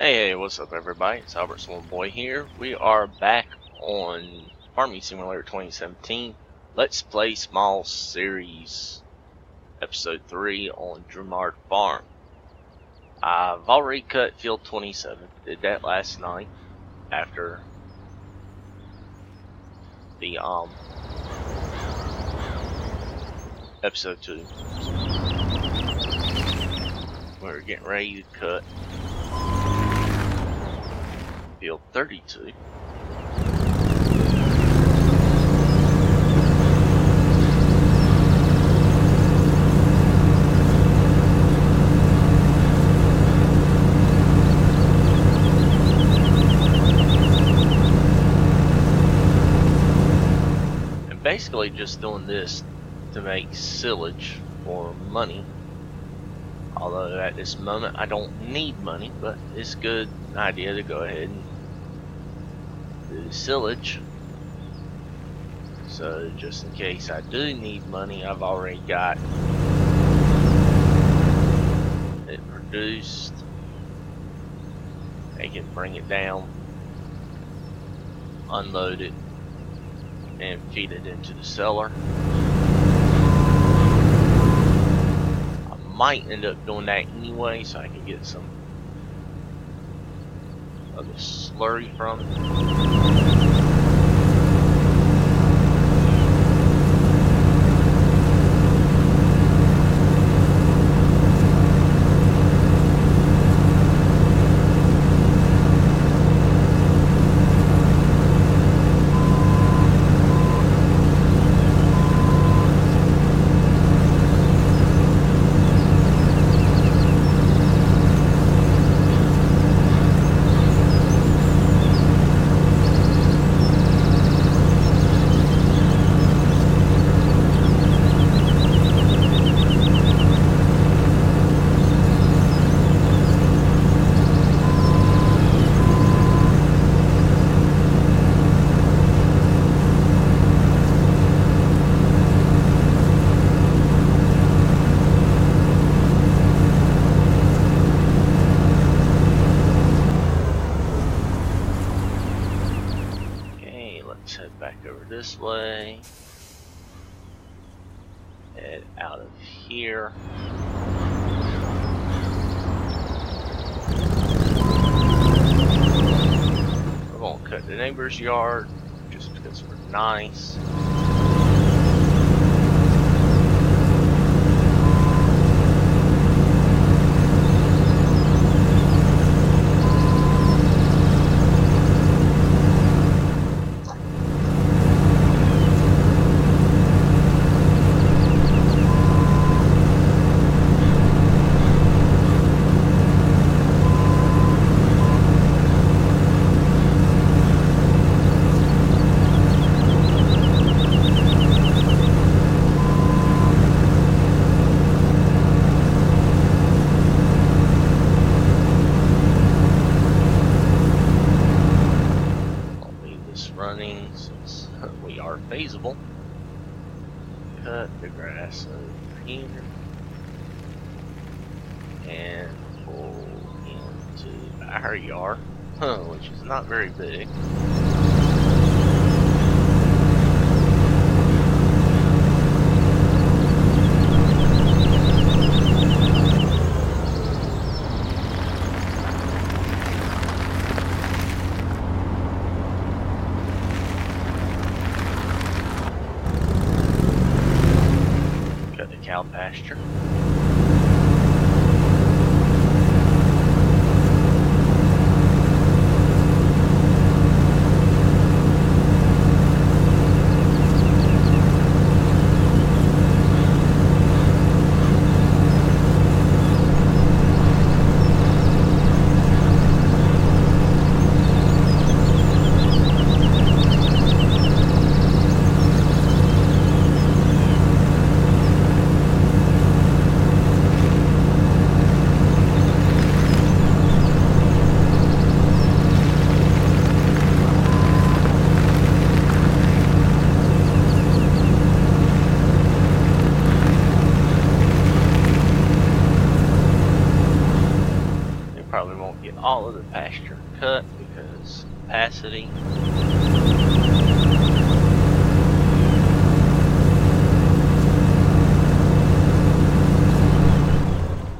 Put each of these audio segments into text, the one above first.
Hey, what's up everybody? It's Albert Boy here. We are back on Farming Simulator 2017. Let's Play Small Series Episode 3 on Drumard Farm. I've already cut Field 27. Did that last night after the Episode 2. We're getting ready to cut Field 32. And basically just doing this to make silage for money. Although at this moment I don't need money, but it's a good idea to go ahead and do silage. So just in case I do need money, I've already got it produced. I can bring it down, unload it, and feed it into the cellar. Might end up doing that anyway, so I can get some of the slurry from it. Head back over this way, head out of here. We're gonna cut the neighbor's yard just because we're nice. Since we are feasible. Cut the grass over here and pull into our yard, which is not very big. Cow pasture. all of the pasture cut because capacity.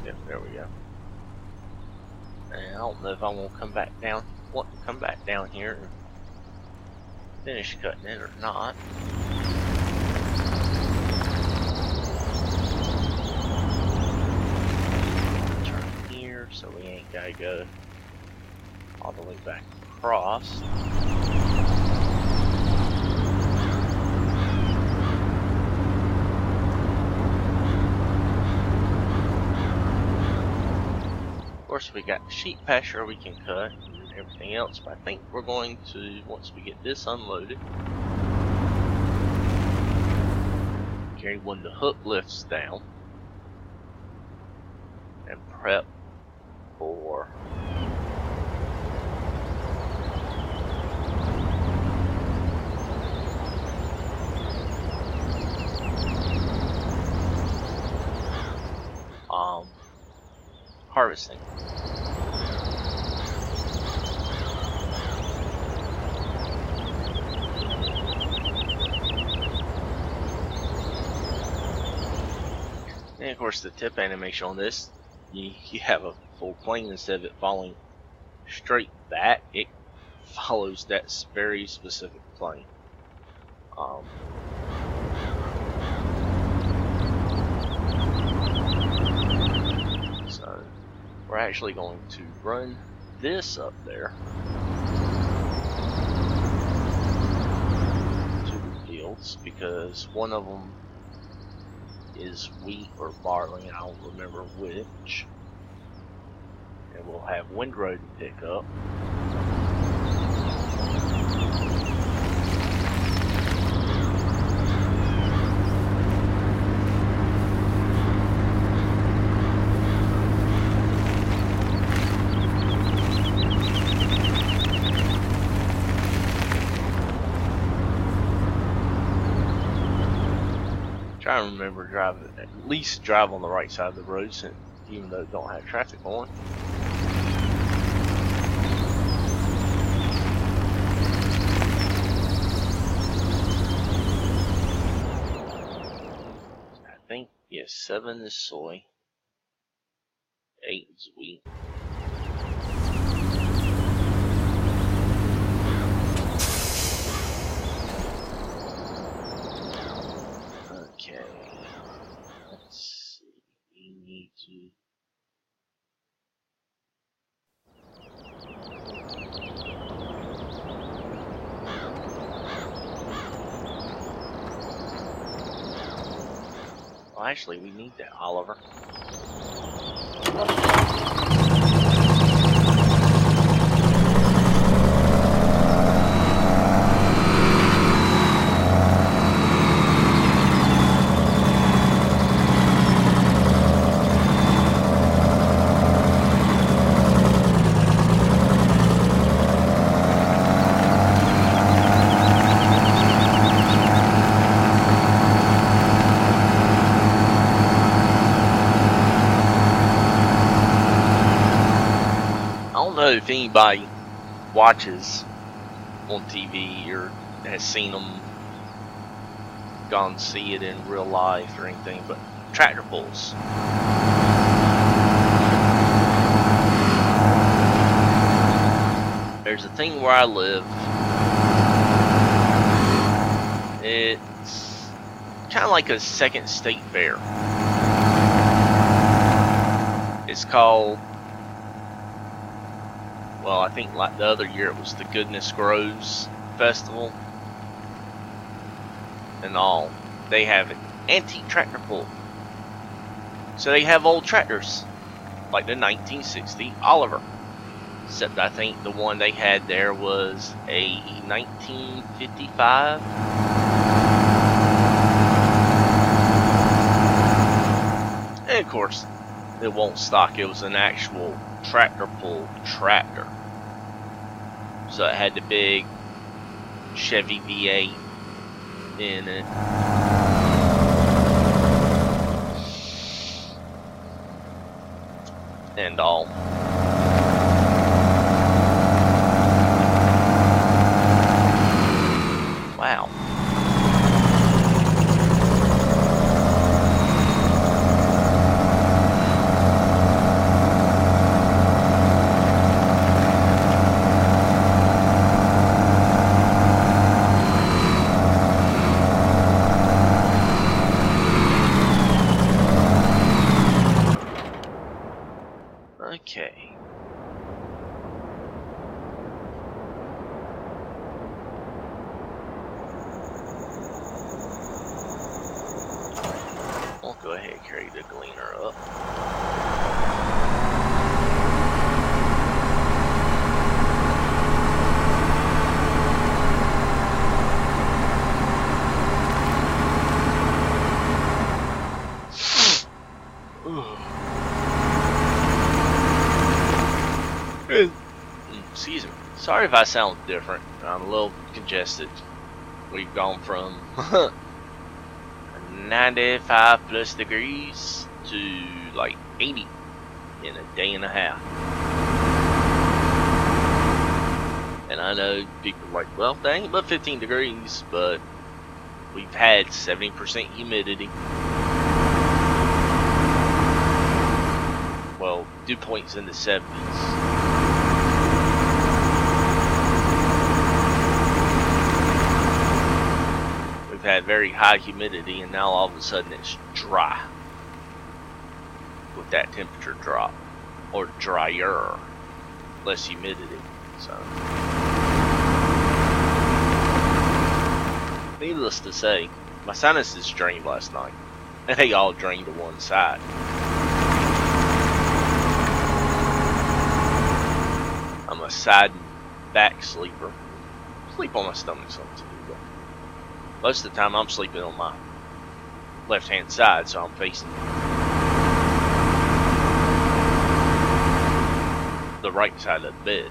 Yep, there we go. And I don't know if I want to come back down here and finish cutting it or not. Turn here so we ain't gotta go all the way back across. Of course, we got the sheep pasture we can cut and everything else, but I think we're going to, once we get this unloaded, carry one of the hook lifts down and prep for harvesting. And of course, the tip animation on this, you have a full plane instead of it falling straight back. It follows that very specific plane. So we're actually going to run this up there to the fields because one of them is wheat or barley, I don't remember which, and we'll have windrow to pick up. Try and remember at least drive on the right side of the road, since even though it don't have traffic on. I think, yes, 7 is soy, 8 is wheat. Okay, let's see, we need to... Well, actually, we need that, Oliver. I don't know if anybody watches on TV or has seen them, gone see it in real life or anything, but tractor pulls. There's a thing where I live. It's kind of like a second state fair. It's called, well, I think like the other year it was the Goodness Grows Festival and all. They have an antique tractor pull. So they have old tractors, like the 1960 Oliver. Except I think the one they had there was a 1955. And of course, it won't stock. It was an actual tractor pull tractor. So it had the big Chevy V8 in it. And all. carry the gleaner up. Excuse me. Sorry if I sound different. I'm a little congested. We've gone from 95 plus degrees to like 80 in a day and a half. And I know people are like, well, that ain't but 15 degrees, but we've had 70% humidity. Well, dew points in the 70s. We've had very high humidity, and now all of a sudden it's dry with that temperature drop, or drier, less humidity. So, needless to say, my sinuses drained last night, and they all drained to one side. I'm a side and back sleeper. Sleep on my stomach sometimes. Most of the time I'm sleeping on my left hand side, so I'm facing the right side of the bed.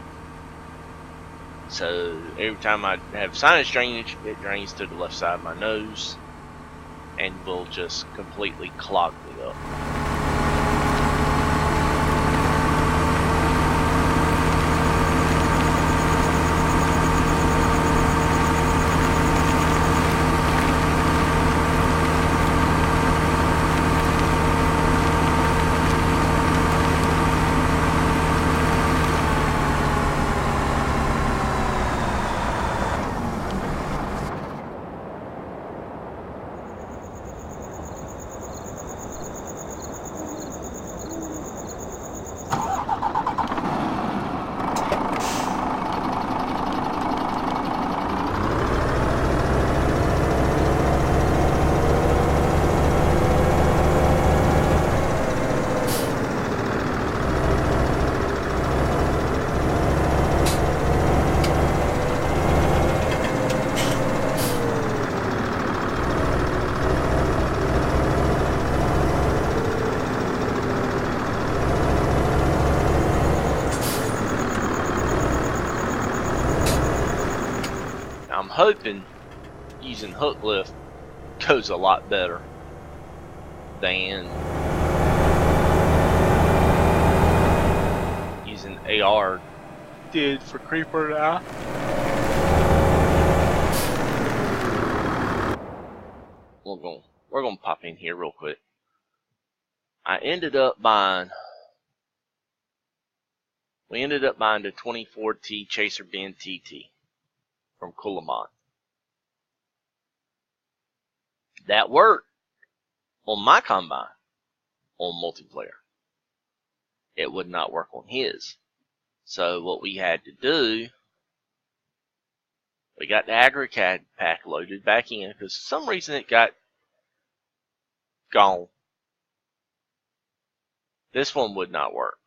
So every time I have sinus drainage, it drains to the left side of my nose and will just completely clog me up. I'm hoping using hook lift goes a lot better than using AR did for Creeper and I. We're gonna pop in here real quick. We ended up buying the 24T Chaser Bin TT from Kulamon. That worked on my combine on multiplayer. It would not work on his. So what we had to do, we got the AgriCAD pack loaded back in because for some reason it got gone. This one would not work,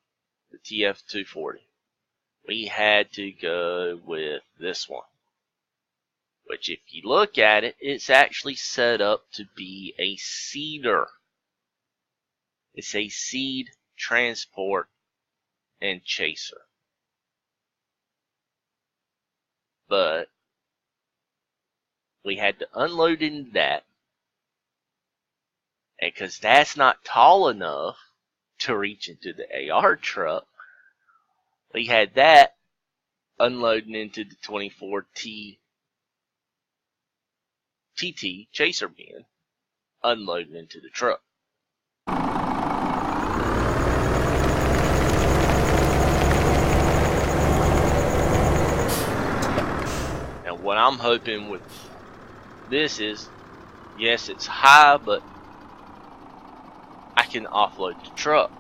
the TF240. We had to go with this one, which if you look at it, it's actually set up to be a seeder. It's a seed, transport, and chaser. But we had to unload into that, and because that's not tall enough to reach into the AR truck, we had that unloading into the 24T TT Chaser Bin, unloading into the truck. And what I'm hoping with this is, yes, it's high, but I can offload the truck.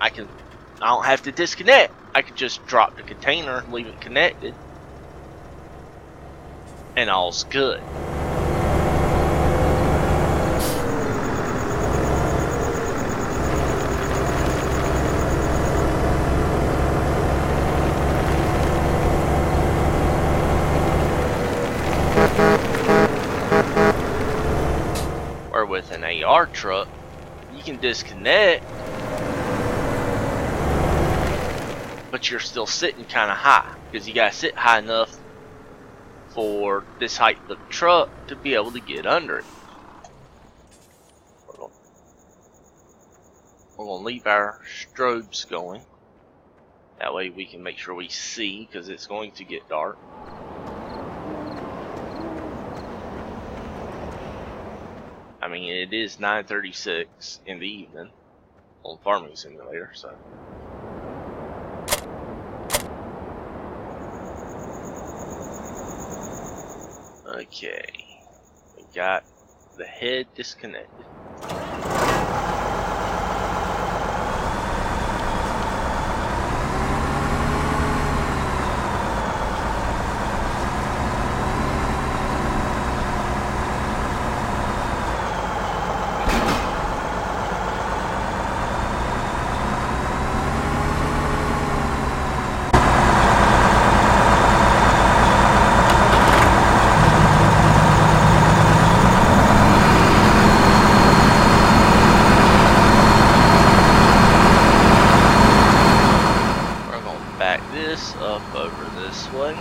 I don't have to disconnect. I can just drop the container, leave it connected, and all's good. with an AR truck, you can disconnect, but you're still sitting kind of high, because you gotta sit high enough for this height of the truck to be able to get under it. We're gonna leave our strobes going. That way we can make sure we see, because it's going to get dark. I mean, it is 9:36 in the evening on Farming Simulator, so. Okay, we got the head disconnected. Up over this way.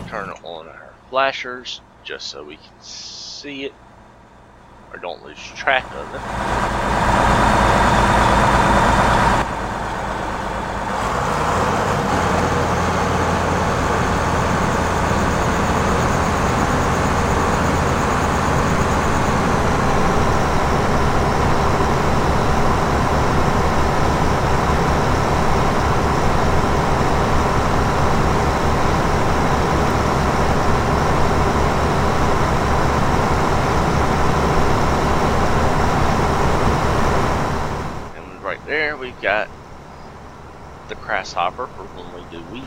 Turn on our flashers just so we can see it or don't lose track of it. There we've got the grasshopper for when we do wheat.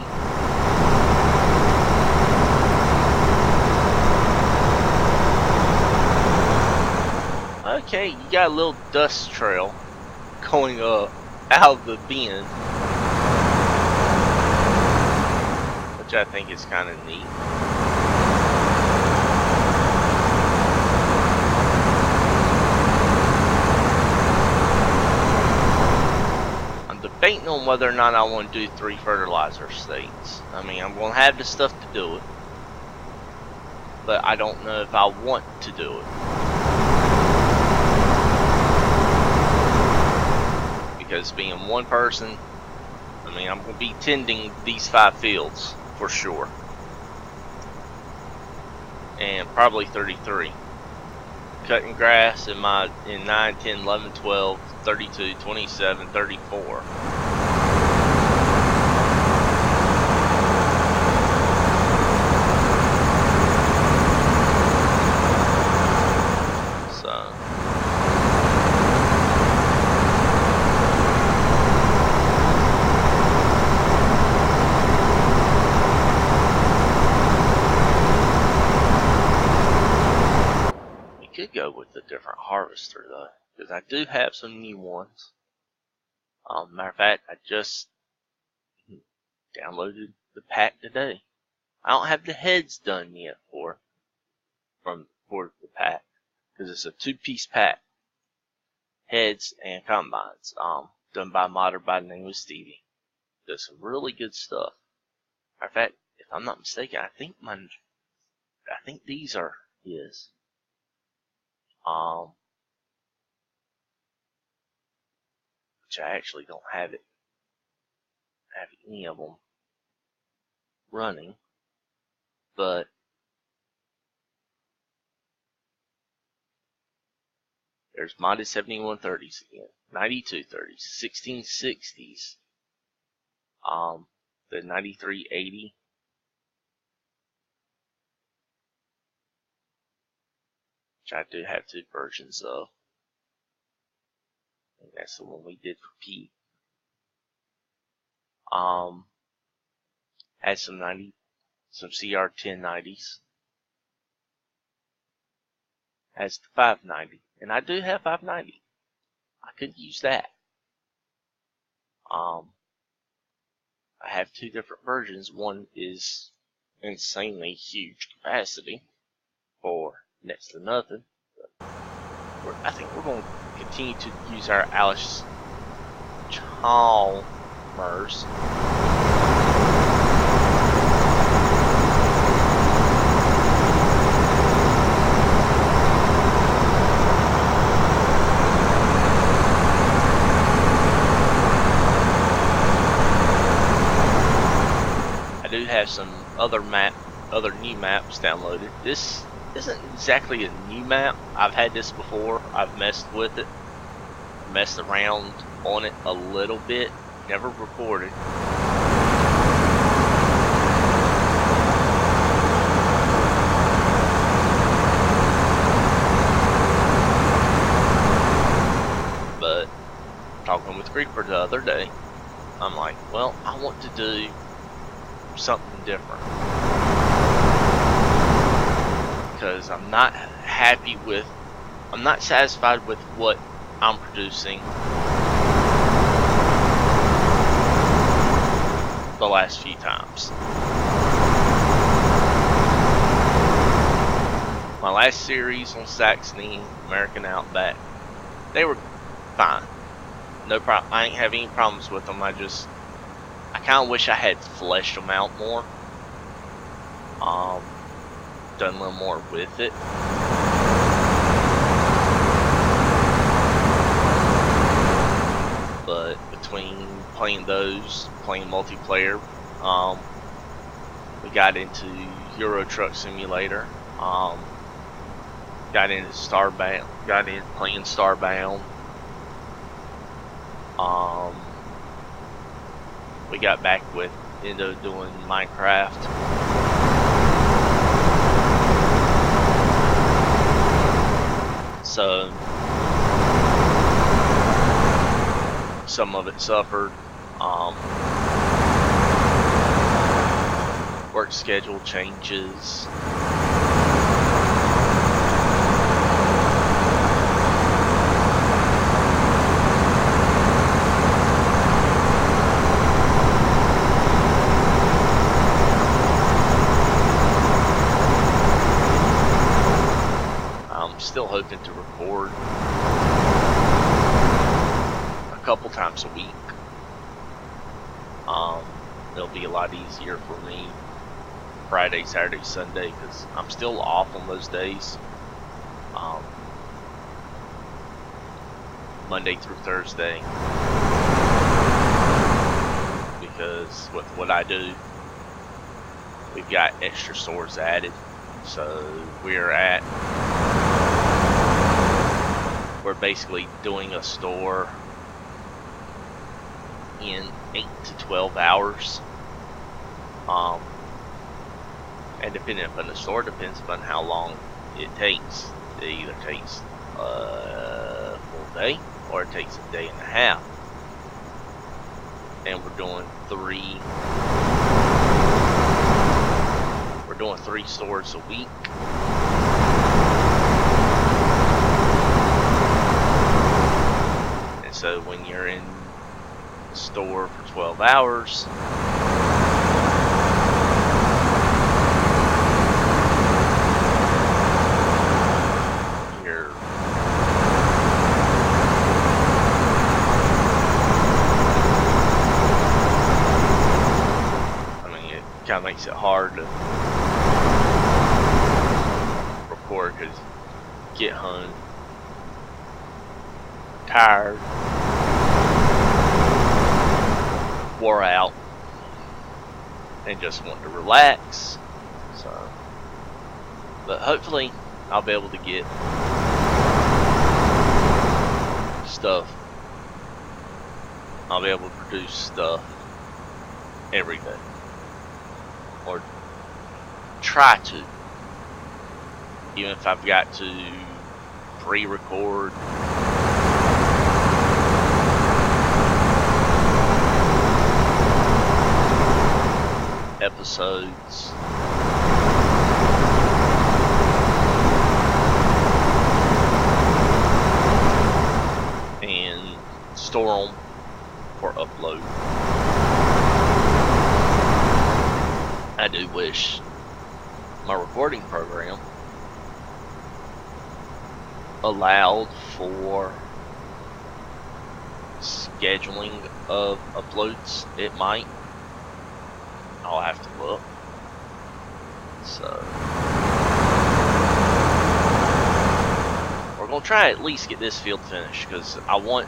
Okay, you got a little dust trail going up out of the bend, which I think is kind of neat. Debating on whether or not I want to do 3 fertilizer states. I mean, I'm going to have the stuff to do it, but I don't know if I want to do it. Because being one person, I mean, I'm going to be tending these 5 fields for sure. And probably 33. Cutting grass in 9, 10, 11, 12, 32, 27, 34. So we could go with a different harvester though, because I do have some new ones. Matter of fact, I just downloaded the pack today. I don't have the heads done yet for the pack, because it's a 2-piece pack, heads and combines. Done by a modder by the name of Stevie. Does some really good stuff. Matter of fact, if I'm not mistaken, I think these are his. Which I actually don't have any of them running, but there's modded 7130s again, 9230s, 1660s, the 9380, which I do have 2 versions of. I think that's the one we did for Pete. Has some CR 1090s. Has the 590, and I do have 590. I could use that. I have 2 different versions. One is insanely huge capacity for next to nothing. I think we're going to continue to use our Alice Chalmers. I do have some other new maps downloaded. This isn't exactly a new map. I've had this before. I've messed with it, messed around on it a little bit, never recorded. But talking with Creeper the other day, I'm like, well, I want to do something different, because I'm not satisfied with what I'm producing the last few times. My last series on Saxony, American Outback, they were fine. No problem. I ain't have any problems with them. I kind of wish I had fleshed them out more. Done a little more with it. But between playing those, playing multiplayer, we got into Euro Truck Simulator. Got into Starbound. Got in playing Starbound. We got back into doing Minecraft. So some of it suffered. Work schedule changes. Still hoping to record a couple times a week. It'll be a lot easier for me Friday, Saturday, Sunday, because I'm still off on those days. Monday through Thursday, because with what I do, we've got extra stores added. So we're basically doing a store in 8 to 12 hours. And depending upon the store, depends upon how long it takes. It either takes a full day or it takes a day and a half. And we're doing three stores a week. So when you're in the store for 12 hours, it kind of makes it hard to record, because you get home tired, wore out, and just want to relax. So, but hopefully I'll be able to get stuff. I'll be able to produce stuff every day, or try to, even if I've got to pre-record episodes. And store them for upload. I do wish my recording program allowed for scheduling of uploads. It might. I'll have to look. So we're gonna try at least get this field finished because I want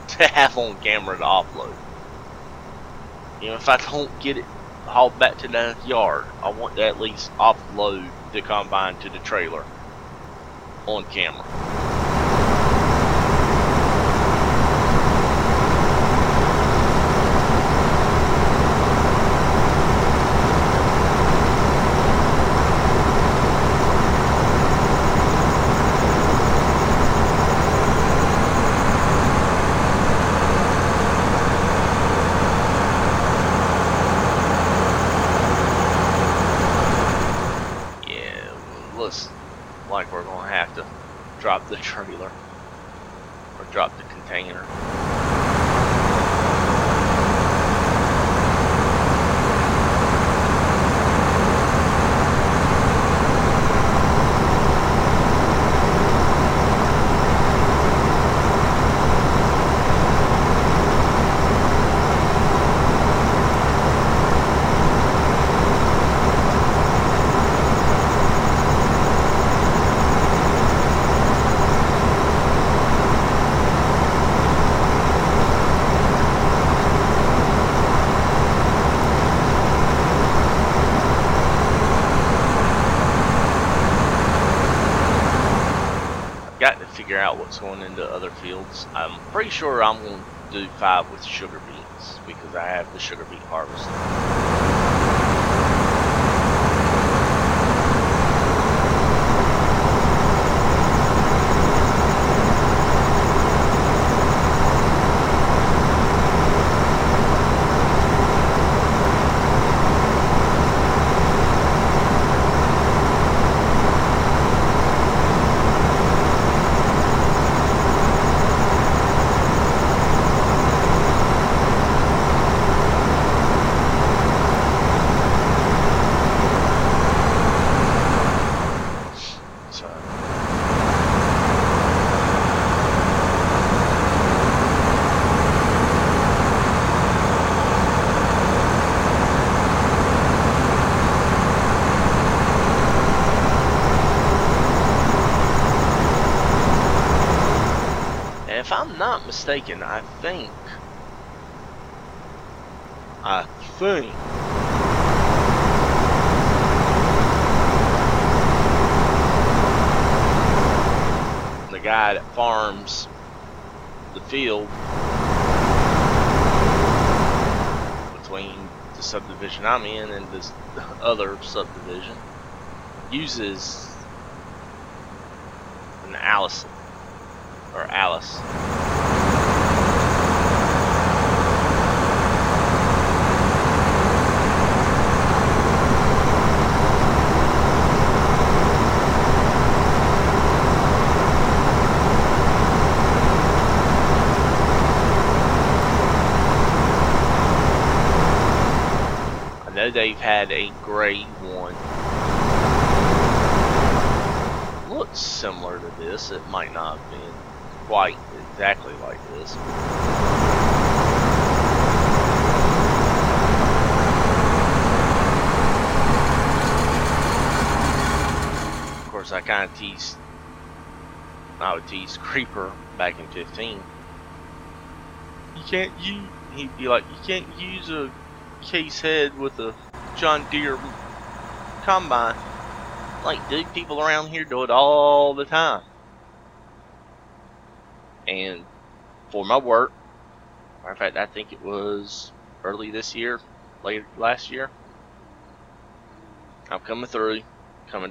to have on camera to upload. You know, if I don't get it hauled back to the yard, I want to at least upload the combine to the trailer on camera. Like we're gonna have to drop the trailer or drop the container. Got to figure out what's going into other fields. I'm pretty sure I'm going to do 5 with sugar beets because I have the sugar beet harvester. If I'm not mistaken, I think the guy that farms the field between the subdivision I'm in and this other subdivision uses an Allison. Or Alice. I know they've had a gray one. Looks similar to this. It might not have been quite exactly like this. Of course, I kind of would tease Creeper back in 15. He'd be like, you can't use a case head with a John Deere combine. Like, dude, people around here do it all the time. And for my work, matter of fact, I think it was early this year, late last year, I'm coming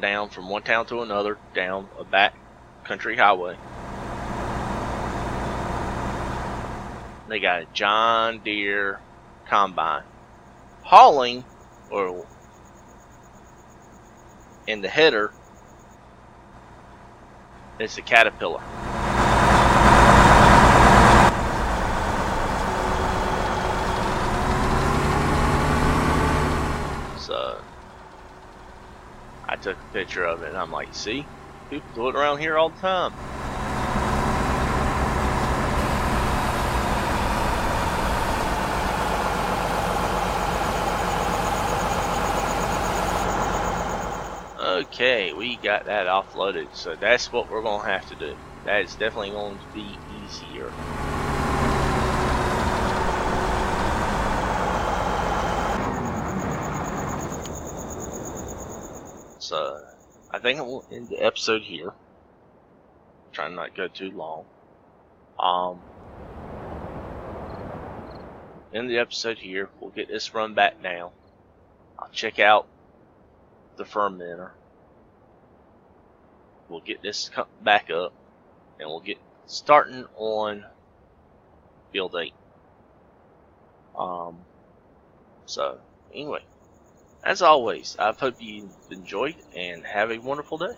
down from one town to another, down a back country highway. They got a John Deere combine hauling, or in the header, it's a Caterpillar. So picture of it, and I'm like, see, people do it around here all the time. Okay, we got that offloaded, so that's what we're going to have to do. That is definitely going to be easier. So, I think we'll end the episode here. Trying not to go too long. End the episode here. We'll get this run back now. I'll check out the fermenter. We'll get this back up, and we'll get starting on build 8. So anyway, as always, I hope you enjoyed and have a wonderful day.